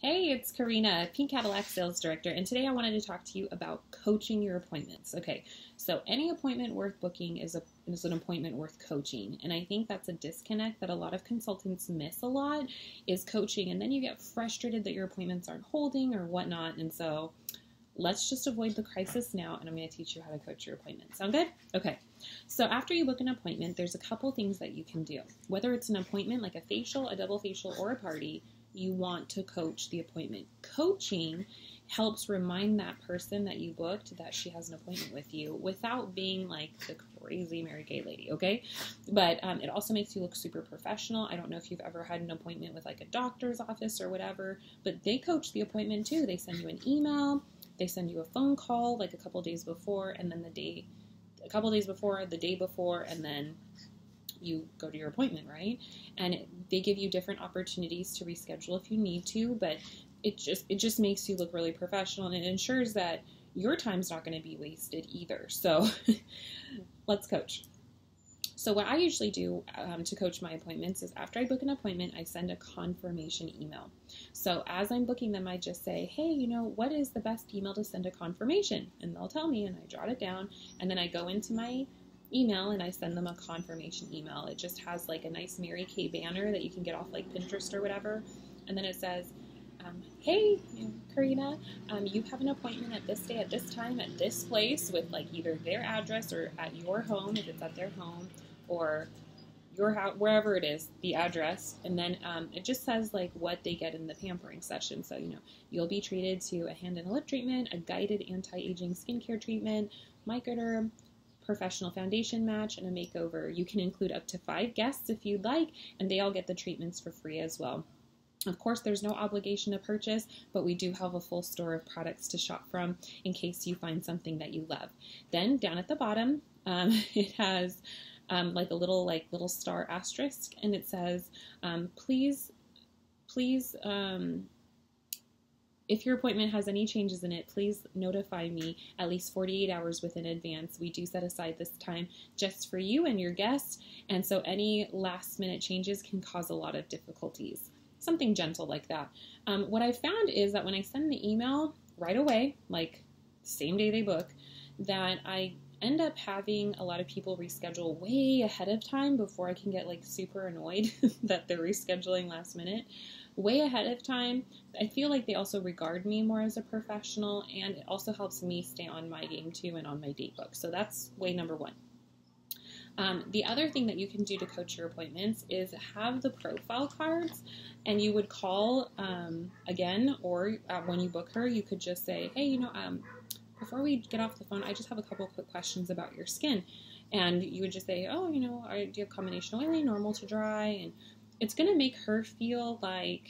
Hey, it's Carina, Pink Cadillac Sales Director, and today I wanted to talk to you about coaching your appointments. Okay, so any appointment worth booking is an appointment worth coaching, and I think that's a disconnect that a lot of consultants miss a lot is coaching, and then you get frustrated that your appointments aren't holding or whatnot, and so let's just avoid the crisis now, and I'm going to teach you how to coach your appointment. Sound good? Okay, so after you book an appointment, there's a couple things that you can do. Whether it's an appointment like a facial, a double facial, or a party, you want to coach the appointment. Coaching helps remind that person that you booked that she has an appointment with you without being like the crazy Mary Kay lady, okay? But it also makes you look super professional. I don't know if you've ever had an appointment with like a doctor's office or whatever, but they coach the appointment too. They send you an email, they send you a phone call like a couple days before, and then the day before, and then you go to your appointment, right? And they give you different opportunities to reschedule if you need to, but it just makes you look really professional, and it ensures that your time's not going to be wasted either. So let's coach. So what I usually do to coach my appointments is after I book an appointment, I send a confirmation email. So as I'm booking them, I just say, hey, what is the best email to send a confirmation? And they'll tell me, and I jot it down, and then I go into my email and I send them a confirmation email. It just has like a nice Mary Kay banner that you can get off like Pinterest or whatever, and then it says, hey, Carina, you have an appointment at this day, at this time, at this place with like either their address or at your home, if it's at their home, or your house, wherever it is, the address. And then it just says like what they get in the pampering session. So, you'll be treated to a hand and a lip treatment, a guided anti-aging skincare treatment, microderm, professional foundation match, and a makeover. You can include up to 5 guests if you'd like, and they all get the treatments for free as well. Of course, there's no obligation to purchase, but we do have a full store of products to shop from in case you find something that you love. Then down at the bottom, it has like a little star asterisk, and it says, please, if your appointment has any changes in it, please notify me at least 48 hours within advance. We do set aside this time just for you and your guests, and so any last minute changes can cause a lot of difficulties. Something gentle like that. What I found is that when I send the email right away, like same day they book, that I end up having a lot of people reschedule way ahead of time before I can get like super annoyed that they're rescheduling last minute. Way ahead of time. I feel like they also regard me more as a professional, and it also helps me stay on my game too and on my date book. So that's way number one. The other thing that you can do to coach your appointments is have the profile cards, and you would call again, or when you book her, you could just say, hey, before we get off the phone, I just have a couple quick questions about your skin. And you would just say, oh, do you have combination oily, normal to dry? And it's going to make her feel like,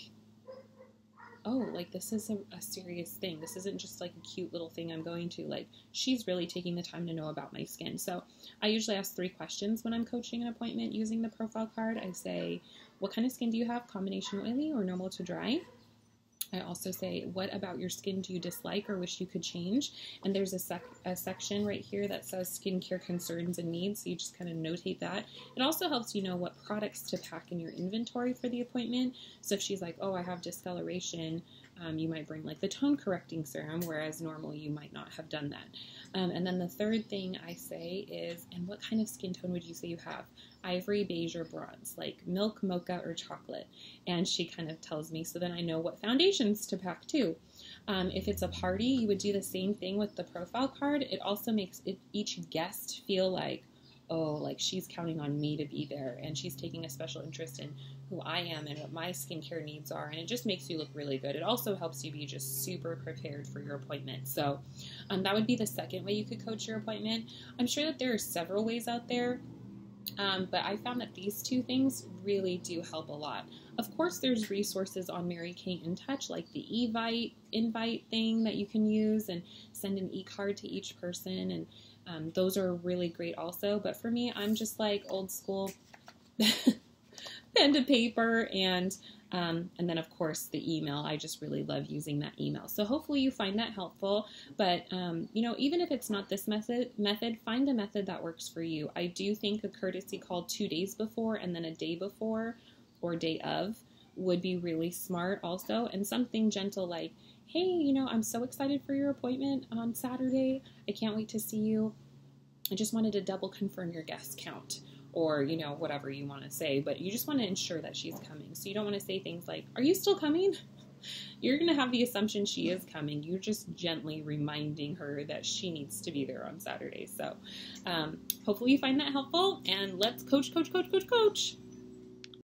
oh, like this is a serious thing. This isn't just like a cute little thing I'm going to. Like, she's really taking the time to know about my skin. So I usually ask 3 questions when I'm coaching an appointment using the profile card. I say, what kind of skin do you have? Combination oily or normal to dry? I also say, what about your skin do you dislike or wish you could change? And there's a section right here that says skincare concerns and needs, so you just kind of notate that. It also helps you know what products to pack in your inventory for the appointment. So if she's like, oh, I have discoloration, you might bring like the tone correcting serum, whereas normal you might not have done that. And then the third thing I say is, and what kind of skin tone would you say you have? Ivory, beige, or bronze, like milk, mocha, or chocolate. And she kind of tells me, so then I know what foundations to pack too. If it's a party, you would do the same thing with the profile card. It also makes each guest feel like, oh, like she's counting on me to be there, and she's taking a special interest in who I am and what my skincare needs are, and it just makes you look really good. It also helps you be just super prepared for your appointment. So that would be the second way you could coach your appointment. I'm sure that there are several ways out there, but I found that these 2 things really do help a lot. Of course, there's resources on Mary Kay in Touch, like the invite thing that you can use and send an e-card to each person, and those are really great also. But for me, I'm just like old school pen to paper, and then of course the email. I just really love using that email. So hopefully you find that helpful. But even if it's not this method, find a method that works for you. I do think a courtesy call 2 days before and then a day before or day of would be really smart also. And something gentle like, hey, I'm so excited for your appointment on Saturday. I can't wait to see you. I just wanted to double confirm your guest count, or, whatever you want to say, but you just want to ensure that she's coming. So you don't want to say things like, are you still coming? You're going to have the assumption she is coming. You're just gently reminding her that she needs to be there on Saturday. So hopefully you find that helpful, and let's coach, coach, coach, coach, coach.